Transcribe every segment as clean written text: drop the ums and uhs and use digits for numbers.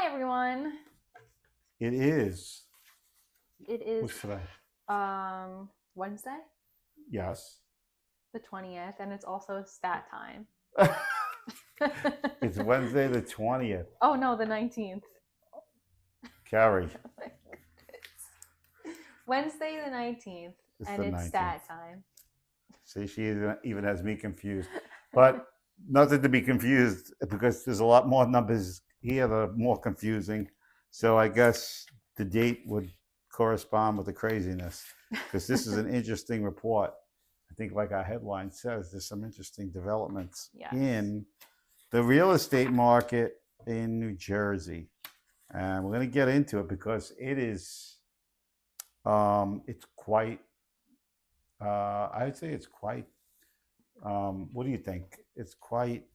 Hi, everyone. It is. It is What's today? Wednesday, Yes. the 20th, and it's also stat time. It's Wednesday the 20th. Oh no, the 19th. Keri, Wednesday the 19th, it's and the it's 19th. stat time. See, she even has me confused. But nothing to be confused because there's a lot more numbers here that are more confusing. So I guess the date would correspond with the craziness because this is an interesting report. I think, like our headline says, there's some interesting developments Yes. in the real estate market in New Jersey. And we're going to get into it because it's quite, I would say it's quite, what do you think? It's quite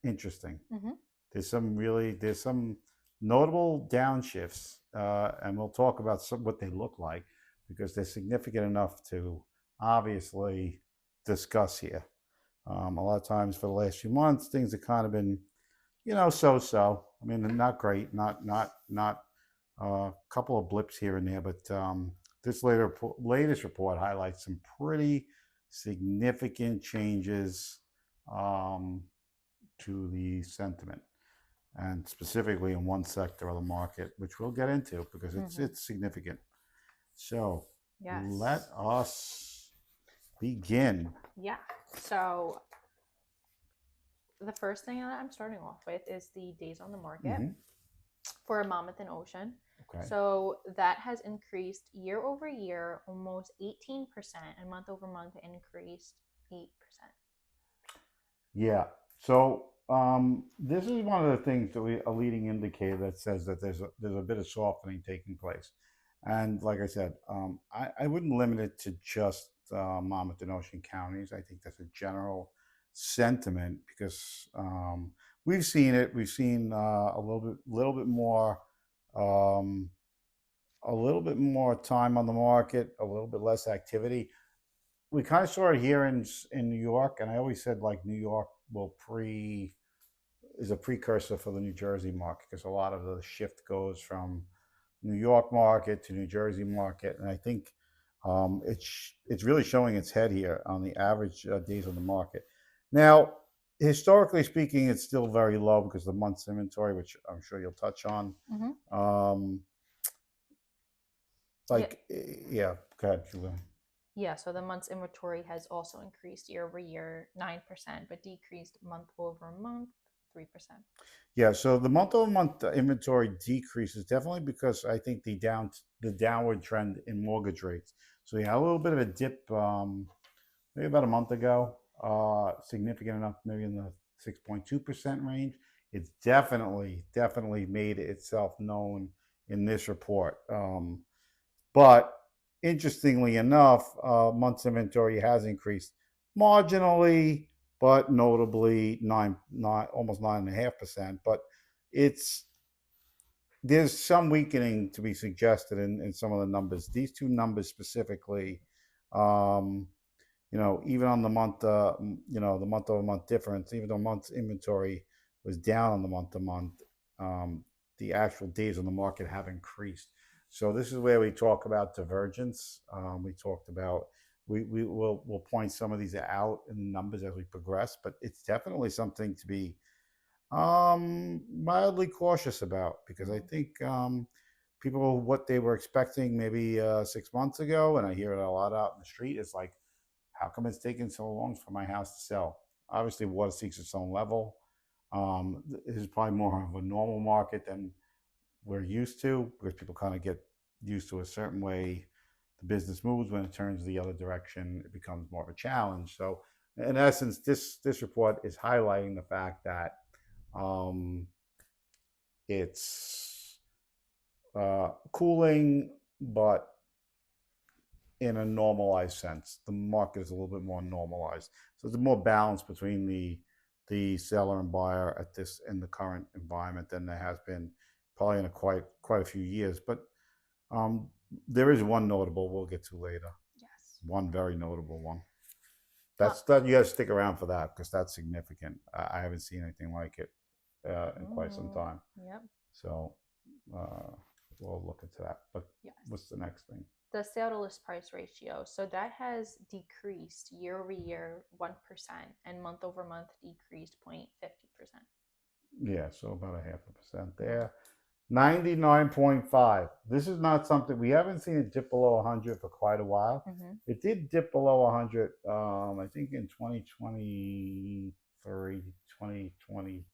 interesting. Mm-hmm. There's some notable downshifts, and we'll talk about what they look like because they're significant enough to obviously discuss here. A lot of times for the last few months, things have kind of been, so-so. I mean, not great, not a couple of blips here and there, but this latest report highlights some pretty significant changes to the sentiment, and specifically in one sector of the market, which we'll get into because it's significant. So Yes. let us begin. Yeah. So the first thing that I'm starting off with is the days on the market for Monmouth and Ocean. Okay. So that has increased year over year almost 18%, and month over month increased 8%. Yeah. So this is one of the things that a leading indicator that says that there's a bit of softening taking place, and like I said, I wouldn't limit it to just Monmouth and Ocean counties. I think that's a general sentiment because we've seen it. We've seen a little bit more. A little bit more time on the market, a little bit less activity. We kind of saw it here in New York, and I always said like New York is a precursor for the New Jersey market because a lot of the shift goes from New York market to New Jersey market, and I think it's really showing its head here on the average days on the market. Now, historically speaking, it's still very low because the month's inventory, which I'm sure you'll touch on. Yeah, go ahead, Julian. Yeah, so the month's inventory has also increased year over year 9%, but decreased month over month 3%. Yeah, so the month-over-month inventory decrease is definitely because I think the downward trend in mortgage rates. So you had a little bit of a dip maybe about a month ago, significant enough, maybe in the 6.2% range. It's definitely made itself known in this report. But interestingly enough, months inventory has increased marginally, but notably almost 9.5%. But there's some weakening to be suggested in some of the numbers. These two numbers specifically, even on the month, the month over month difference, even though month's inventory was down on the month to month, the actual days on the market have increased. So this is where we talk about divergence. We talked about we'll point some of these out in the numbers as we progress, but it's definitely something to be mildly cautious about because I think people what they were expecting maybe 6 months ago, and I hear it a lot out in the street, is like, how come it's taking so long for my house to sell? Obviously, water seeks its own level. This is probably more of a normal market than we're used to because people kind of get used to a certain way the business moves. When it turns the other direction, it becomes more of a challenge. So in essence, this report is highlighting the fact that it's cooling, but in a normalized sense. The market is a little bit more normalized. So there's more balance between the seller and buyer in the current environment than there has been probably in quite a few years. But there is one notable we'll get to later. Yes. One very notable one. That you got to stick around for that because that's significant. I haven't seen anything like it in quite some time. Yep. So we'll look into that. But Yes. what's the next thing? The sale to list price ratio. So that has decreased year over year 1% and month over month decreased 0.50%. Yeah, so about a 0.5% there. 99.5. This is not something we haven't seen it dip below 100 for quite a while. Mm-hmm. It did dip below 100, I think in 2023, 2020,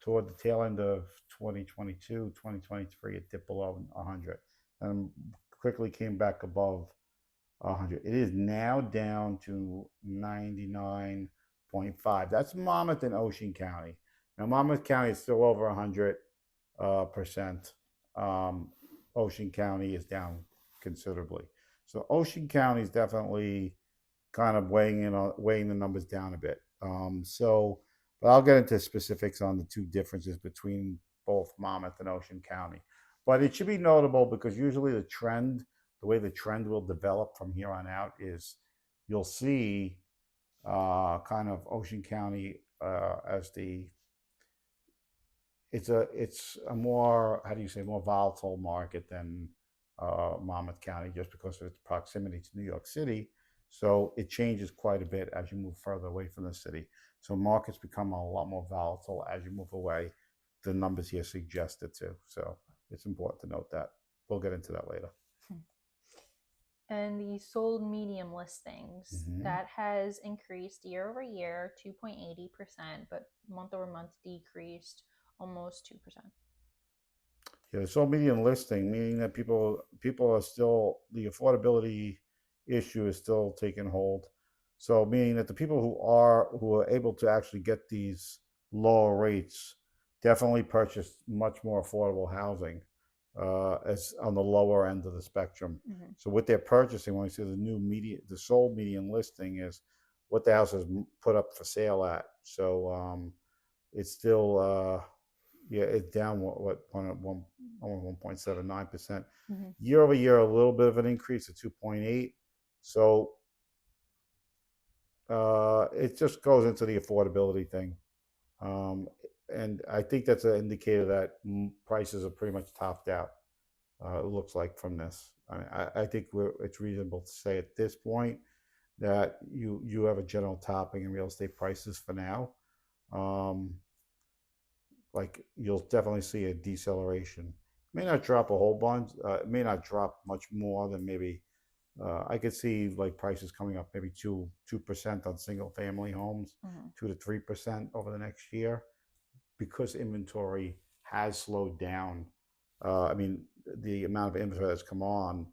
toward the tail end of 2022, 2023, it dipped below 100 and quickly came back above 100. It is now down to 99.5. That's Monmouth and Ocean County. Now, Monmouth County is still over 100%. Ocean County is down considerably. So Ocean County is definitely kind of weighing the numbers down a bit. But I'll get into specifics on the two differences between both Monmouth and Ocean County. But it should be notable because usually the way the trend will develop from here on out is you'll see kind of Ocean County as it's a more, how do you say, more volatile market than Monmouth County, just because of its proximity to New York City. So it changes quite a bit as you move further away from the city. So markets become a lot more volatile as you move away. The numbers here suggest it too. So it's important to note that. We'll get into that later. And the sold medium listings, that has increased year over year 2.80%, but month over month decreased almost 2%. Yeah, the sold medium listing, meaning that people are still, the affordability issue is still taking hold. So meaning that the people who are able to actually get these lower rates definitely purchase much more affordable housing as on the lower end of the spectrum. So what they're purchasing when we see the sold median listing is what the house is put up for sale at. So it's still it's down almost 1.79%. Year over year, a little bit of an increase of 2.8. So it just goes into the affordability thing. And I think that's an indicator that prices are pretty much topped out. It looks like from this. I think it's reasonable to say at this point that you have a general topping in real estate prices for now. Like you'll definitely see a deceleration. It may not drop a whole bunch. It may not drop much more than maybe. I could see like prices coming up maybe 2% on single family homes, 2 to 3% over the next year, because inventory has slowed down. I mean, the amount of inventory that's come on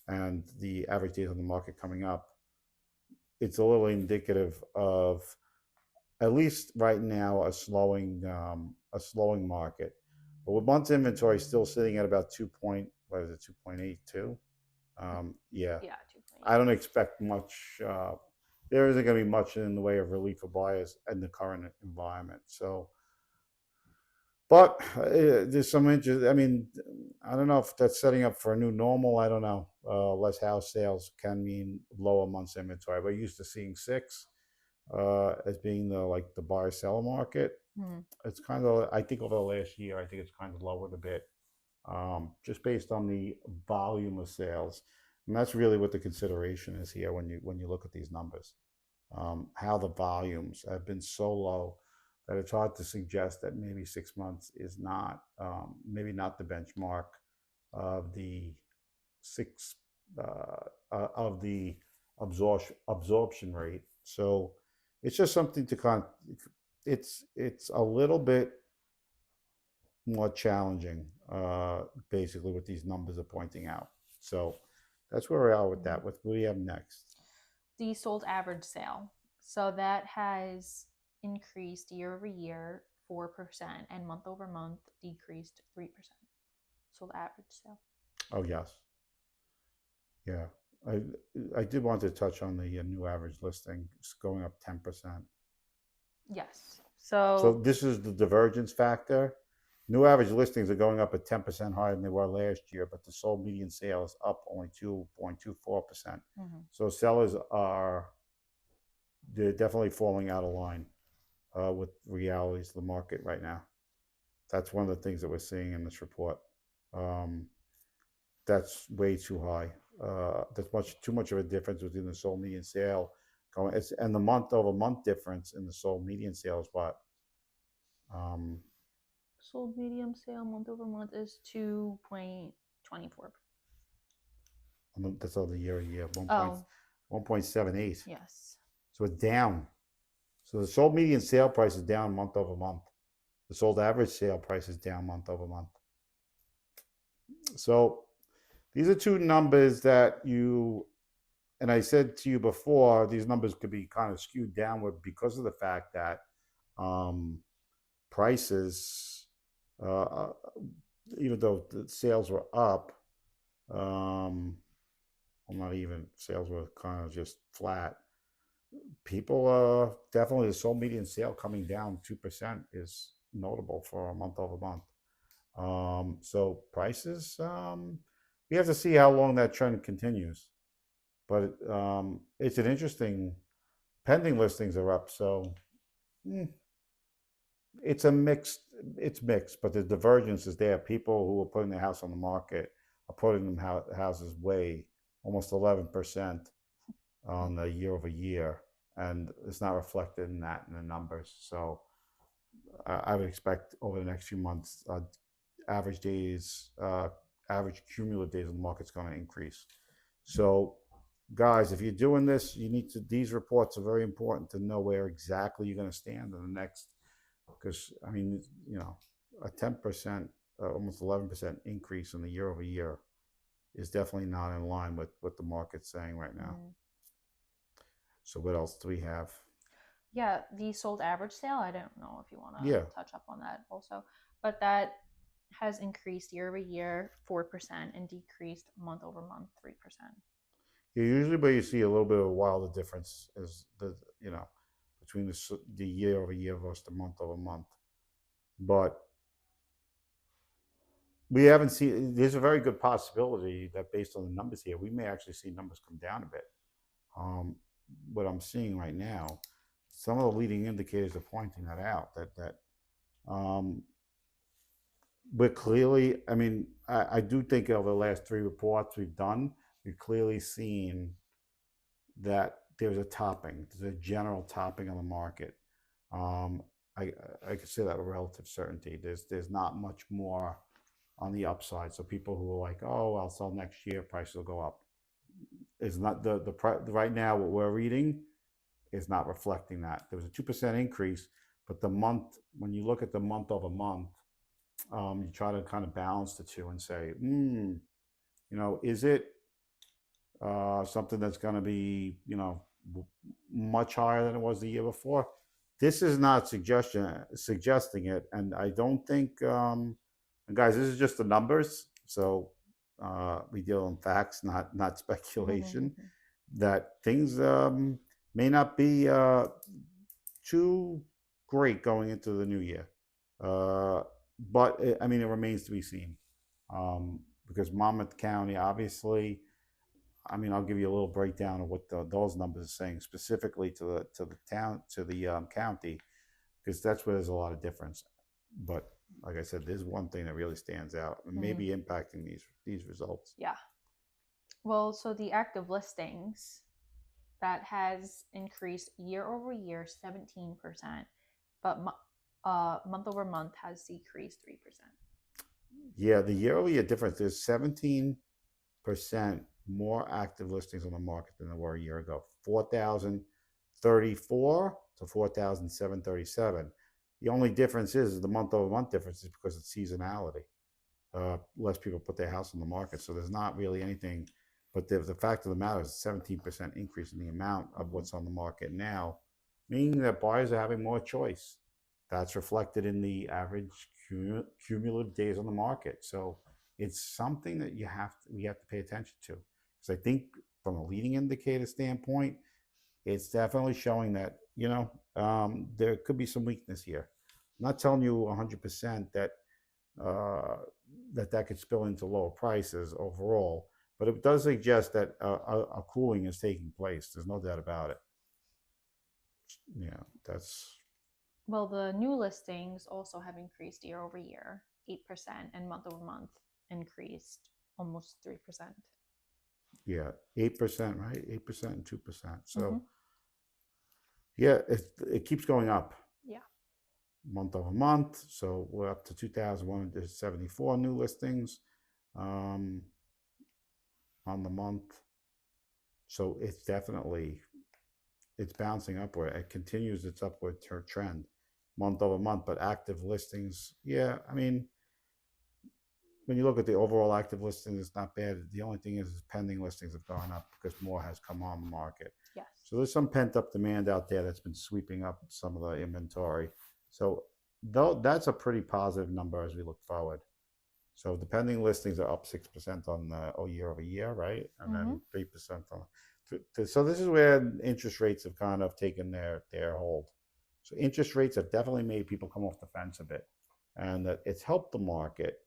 and the average days on the market coming up, it's a little indicative of, at least right now, a slowing market. But with months inventory still sitting at about 2.82. Yeah, 2.8. I don't expect much. There isn't going to be much in the way of relief for buyers in the current environment. So, but there's some interest. I mean, I don't know if that's setting up for a new normal. I don't know. Less house sales can mean lower months inventory. We're used to seeing 6 as being the buyer seller market. It's kind of, I think over the last year, I think it's kind of lowered a bit, just based on the volume of sales. And that's really what the consideration is here when you look at these numbers. How the volumes have been so low that it's hard to suggest that maybe 6 months is not, maybe not the benchmark of the absorption rate. So it's just something to it's a little bit more challenging, basically, what these numbers are pointing out. So that's where we are with that. What do we have next? The sold average sale. So that has increased year over year 4% and month over month decreased 3%. Sold average sale. Oh, yes. Yeah. I did want to touch on the new average listing. It's going up 10%. Yes. So this is the divergence factor. New average listings are going up at 10% higher than they were last year, but the sold median sale is up only 2.24%. So sellers they're definitely falling out of line with realities of the market right now. That's one of the things that we're seeing in this report. Um, that's way too high. That's too much of a difference between the sold median sale going, and the month over month difference in the sold median sale is what? Um, Sold medium sale month over month is 2.24. that's over the year, Oh, 1.78. yes. So it's down. So the sold median sale price is down month over month. The sold average sale price is down month over month. So these are two numbers that and I said to you before, these numbers could be kind of skewed downward because of the fact that um, prices, uh, even though the sales were up, um, well, not even, sales were kind of just flat. People, definitely the sold median sale coming down 2% is notable for a month over month. So prices, we have to see how long that trend continues. But it's an interesting, pending listings are up. So it's a mixed, it's mixed, but the divergence is there. People who are putting their house on the market are putting them houses way almost 11% on the year over year, and it's not reflected in that in the numbers. So I would expect over the next few months, average days, average cumulative days on the market's going to increase. So, guys, if you're doing this, you need to. These reports are very important to know where exactly you're going to stand in the next. Because I mean, a 10%, almost 11% increase in the year over year is definitely not in line with what the market's saying right now. So, what else do we have? Yeah, the sold average sale, I don't know if you want to Yeah. touch up on that also, but that has increased year over year 4% and decreased month over month 3%. Yeah, usually where you see a little bit of a wilder difference is between the year over year versus the month over month. But we haven't seen. There's a very good possibility that based on the numbers here, we may actually see numbers come down a bit. What I'm seeing right now, some of the leading indicators are pointing that out. That we're clearly. I mean, I do think over the last three reports we've done, we've clearly seen that there's a topping. There's a general topping on the market. Um, I could say that with relative certainty. There's not much more on the upside. So people who are like, oh, I'll sell next year, prices will go up. It's not the right now. What we're reading is not reflecting that. There was a 2% increase, but the month, when you look at the month over month, you try to kind of balance the two and say, is it something that's going to be, much higher than it was the year before? This is not suggesting it, and I don't think, and guys, this is just the numbers. So we deal in facts, not speculation. That things may not be too great going into the new year, but I mean, it remains to be seen. Because Monmouth County, obviously, I mean, I'll give you a little breakdown of what those numbers are saying specifically to the county, because that's where there's a lot of difference. But like I said, there's one thing that really stands out and maybe impacting these results. Yeah. Well, so the active listings, that has increased year over year 17%, but month over month has decreased 3%. Yeah, the year-over-year difference is 17% more active listings on the market than there were a year ago. 4,034 to 4,737. The only difference is the month over month difference is because it's seasonality. Less people put their house on the market, so there's not really anything. But the fact of the matter is, 17% increase in the amount of what's on the market now, meaning that buyers are having more choice. That's reflected in the average cumulative days on the market. So it's something that we have to pay attention to, because I think from a leading indicator standpoint, it's definitely showing that there could be some weakness here. I'm not telling you 100% that that could spill into lower prices overall, but it does suggest that a cooling is taking place. There's no doubt about it. Yeah, that's. Well, the new listings also have increased year over year 8% and month over month increased almost 3%. Yeah, 8%, right? 8% and 2%. So Mm-hmm. yeah, it keeps going up Yeah. month over month. So we're up to 2,174 new listings on the month. So it's definitely it's bouncing upward. It continues its upward trend month over month. But active listings, yeah, I mean, when you look at the overall active listings, it's not bad. The only thing is pending listings have gone up because more has come on the market. Yes. So there's some pent up demand out there that's been sweeping up some of the inventory. So though that's a pretty positive number as we look forward. So the pending listings are up 6% on the year over year, right? And then 3% on. So this is where interest rates have kind of taken their hold. So interest rates have definitely made people come off the fence a bit, and that it's helped the market.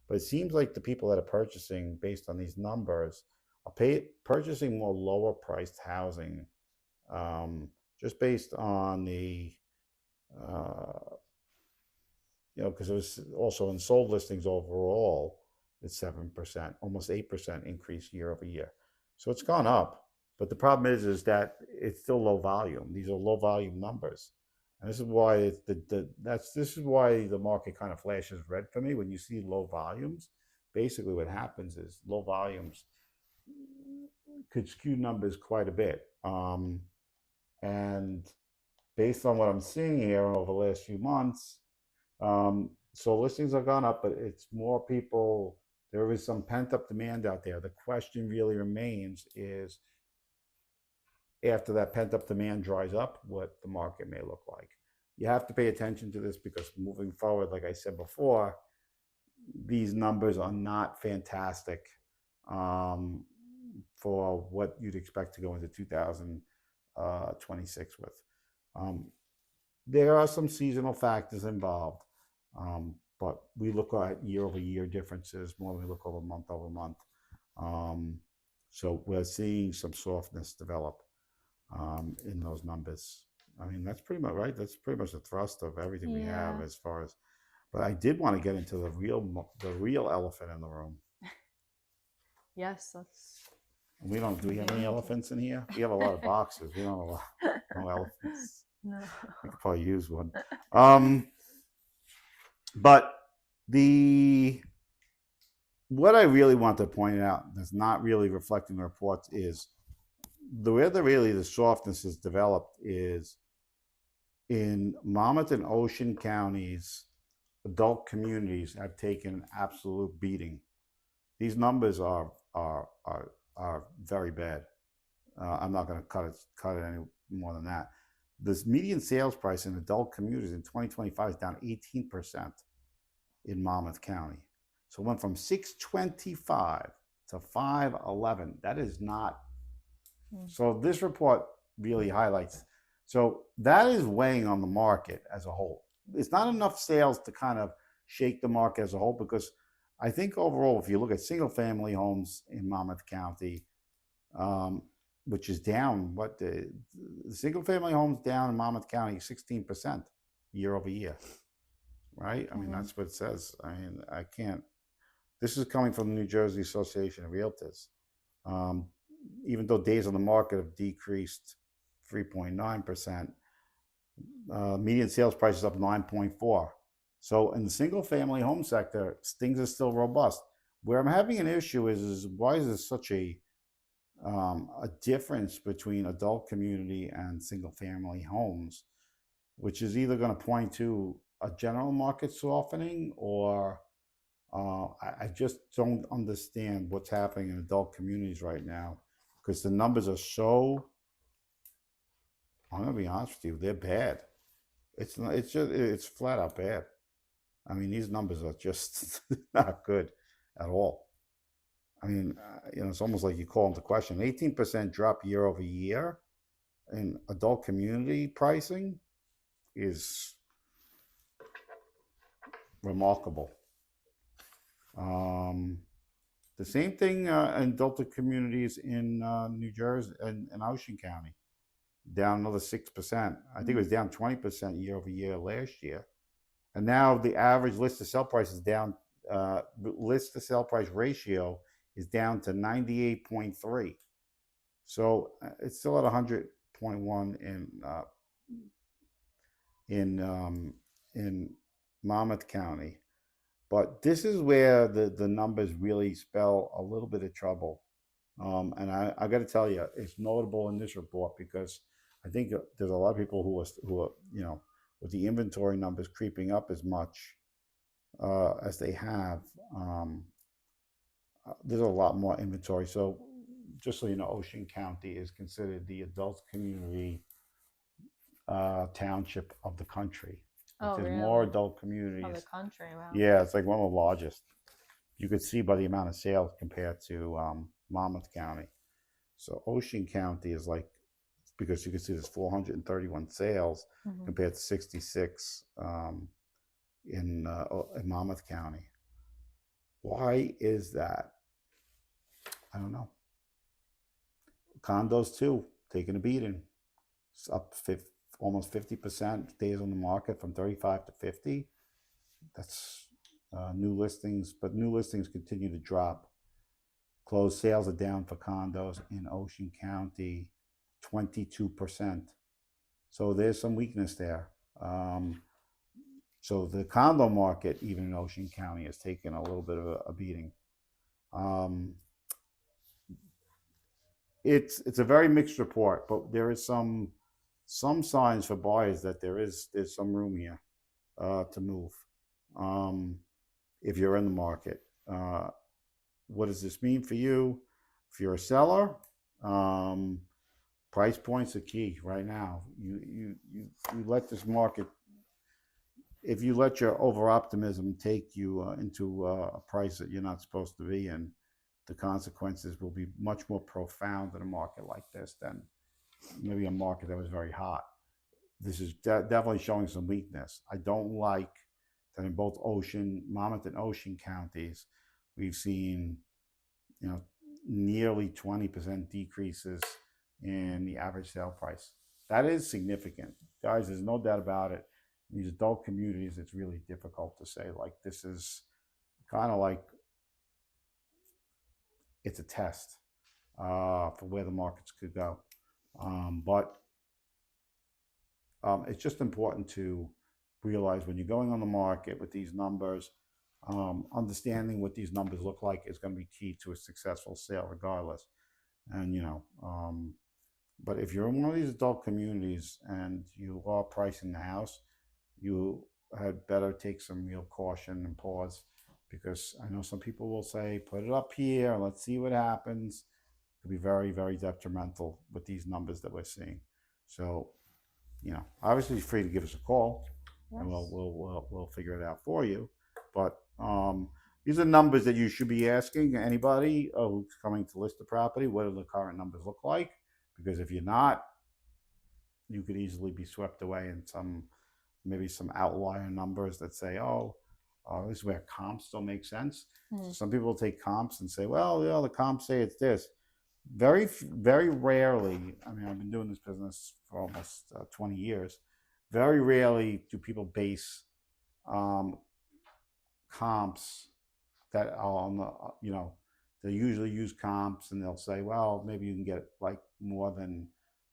But it seems like the people that are purchasing based on these numbers are purchasing more lower priced housing, just based on the because it was also in sold listings overall, it's 7%, almost 8% increase year over year. So it's gone up, but the problem is that it's still low volume. These are low volume numbers, and this is why this is why the market kind of flashes red for me when you see low volumes. Basically, what happens is low volumes could skew numbers quite a bit, and based on what I'm seeing here over the last few months. So listings have gone up, but it's more people. There is some pent up demand out there. The question really remains is after that pent up demand dries up, what the market may look like. You have to pay attention to this because moving forward, like I said before, these numbers are not fantastic for what you'd expect to go into 2026 with. There are some seasonal factors involved, but we look at year over year differences more than we look over month. So we're seeing some softness develop in those numbers. I mean, that's pretty much right. That's pretty much the thrust of everything we have as far as. But I did want to get into the real elephant in the room. Yes, that's. We don't. Do we have any elephants in here? We have a lot of boxes. We don't have a lot. No elephants. No. We could probably use one. But what I really want to point out that's not really reflecting the reports is where the softness is developed is in Monmouth and Ocean counties. Adult communities have taken an absolute beating. These numbers are very bad. I'm not going to cut it any more than that. This median sales price in adult communities in 2025 is down 18% in Monmouth County. So it went from 625 to 511. That is not. So this report really highlights. So that is weighing on the market as a whole. It's not enough sales to kind of shake the market as a whole because I think overall, if you look at single family homes in Monmouth County, which is down, the single family homes down in Monmouth County 16% year over year, right? I mean, that's what it says. I mean, I can't. This is coming from the New Jersey Association of Realtors. Even though days on the market have decreased 3.9%, median sales price is up 9.4%. So in the single family home sector, things are still robust. Where I'm having an issue is why is there such a difference between adult community and single family homes, which is either going to point to a general market softening or I just don't understand what's happening in adult communities right now because the numbers are so, I'm going to be honest with you, they're bad. It's flat out bad. I mean, these numbers are just not good at all. I mean, it's almost like you call into question. 18% drop year over year in adult community pricing is remarkable. The same thing in Delta communities in New Jersey and Ocean County, down another 6%. I think it was down 20% year over year last year. And now the average list to sell price is down list to sale price ratio is down to 98.3. So it's still at 100.1 in Monmouth County. But this is where the numbers really spell a little bit of trouble. And I got to tell you, it's notable in this report because I think there's a lot of people who are with the inventory numbers creeping up as much as they have. There's a lot more inventory. So just so you know, Ocean County is considered the adult community township of the country. Oh, There's really? more adult Of communities. the country, wow. Yeah, it's like one of the largest. You could see by the amount of sales compared to Monmouth County. So Ocean County is like, because you can see there's 431 sales compared to 66 in Monmouth County. Why is that? I don't know. Condos too, taking a beating. It's up almost 50% days on the market from 35 to 50. That's new listings, but new listings continue to drop. Closed sales are down for condos in Ocean County, 22%. So there's some weakness there. So the condo market, even in Ocean County, has taken a little bit of a beating. It's a very mixed report, but there is some signs for buyers that there's some room here to move if you're in the market. What does this mean for you? If you're a seller, price points are key right now. You let this market, if you let your over optimism take you into a price that you're not supposed to be in, the consequences will be much more profound in a market like this than maybe a market that was very hot. This is definitely showing some weakness. I don't like that in both Monmouth and Ocean counties, we've seen, nearly 20% decreases in the average sale price. That is significant. Guys, there's no doubt about it. In these adult communities, it's really difficult to say, like, this is kind of like, it's a test for where the markets could go. But it's just important to realize when you're going on the market with these numbers, understanding what these numbers look like is going to be key to a successful sale regardless. And, but if you're in one of these adult communities and you are pricing the house, you had better take some real caution and pause, because I know some people will say, put it up here, let's see what happens. It could be very, very detrimental with these numbers that we're seeing. So, obviously free to give us a call, and we'll figure it out for you. But these are numbers that you should be asking anybody who's coming to list the property. What do the current numbers look like? Because if you're not, you could easily be swept away in maybe some outlier numbers that say, this is where comps don't make sense. So some people will take comps and say, well, the comps say it's this. Very, very rarely, I mean, I've been doing this business for almost 20 years. Very rarely do people base comps that are on the, they usually use comps and they'll say, well, maybe you can get like more than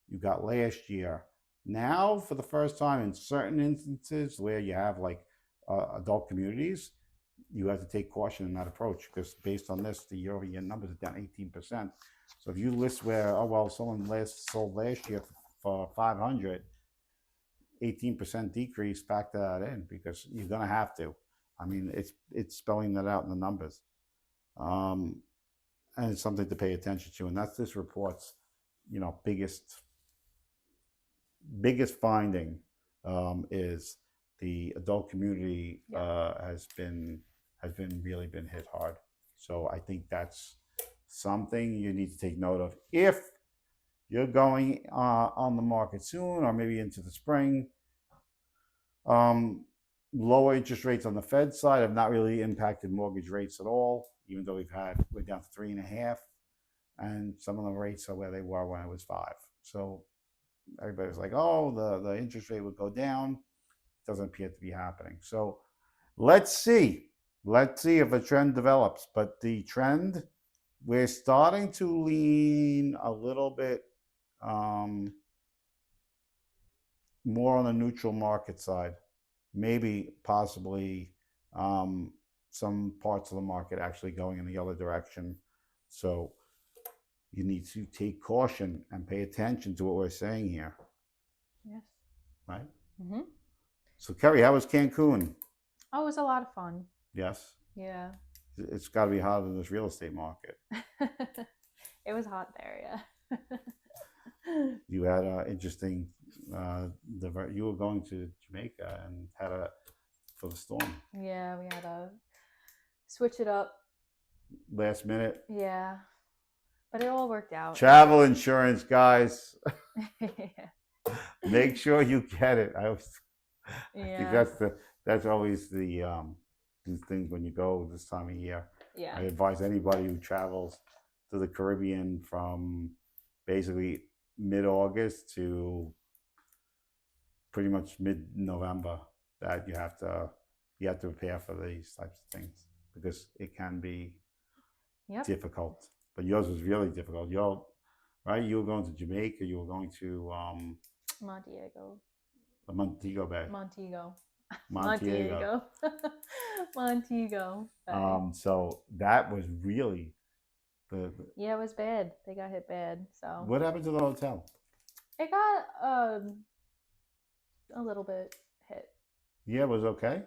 you got last year. Now, for the first time, in certain instances where you have like adult communities, you have to take caution in that approach, because based on this, the year-over-year numbers are down 18%. So if you list where, someone sold last year for 500, 18% decrease, factor that in, because you're going to have to. I mean, it's spelling that out in the numbers. And it's something to pay attention to. And that's this report's, biggest finding is the adult community has really been hit hard. So I think that's something you need to take note of if you're going on the market soon, or maybe into the spring. Lower interest rates on the Fed side have not really impacted mortgage rates at all, even though we're down to 3.5, and some of the rates are where they were when it was 5. So everybody's like, the interest rate would go down. It doesn't appear to be happening. So let's see. Let's see if a trend develops. But the trend, we're starting to lean a little bit more on the neutral market side. Maybe possibly some parts of the market actually going in the other direction. So you need to take caution and pay attention to what we're saying here. Yes. Right? Mm-hmm. So, Keri, how was Cancun? Oh, it was a lot of fun. Yes. Yeah. It's got to be hotter than this real estate market. It was hot there, yeah. You had interesting. You were going to Jamaica and had for the storm. Yeah, we had to switch it up. Last minute. Yeah, but it all worked out. Travel insurance, guys. Yeah. Make sure you get it. I think Yeah. that's always the thing when you go this time of year. Yeah. I advise anybody who travels to the Caribbean from basically mid-August to pretty much mid-November that you have to prepare for these types of things because it can be difficult. But yours was really difficult. Right? You were going to Jamaica. You were going to Montego. Montego Bay. Montego. Montego. Montego. So that was really yeah, it was bad. They got hit bad. So what happened to the hotel? It got a little bit hit. Yeah, it was okay.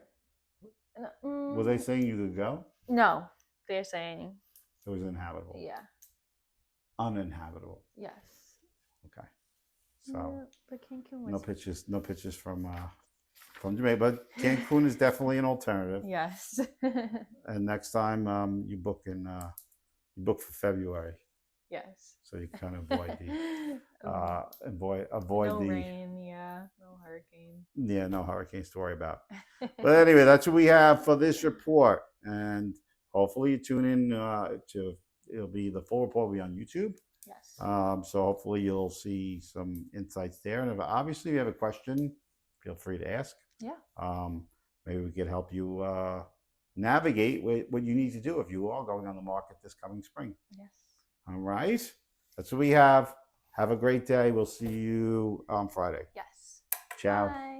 Were they saying you could go? No, they're saying it was uninhabitable. Yeah. Uninhabitable. Yes. Okay. So yeah, but Cancun was no pictures from Jamaica, but Cancun is definitely an alternative. Yes. And next time you book for February. Yes. So you kind of avoid the avoid no the rain, yeah, no hurricane. Yeah, no hurricanes to worry about. But anyway, that's what we have for this report, and hopefully you tune in it'll be the full report will be on YouTube. Yes. So hopefully you'll see some insights there, and if obviously you have a question, feel free to ask. Yeah. Maybe we could help you navigate what you need to do if you are going on the market this coming spring. Yes. All right. That's what we have. Have a great day. We'll see you on Friday. Yes. Ciao. Bye.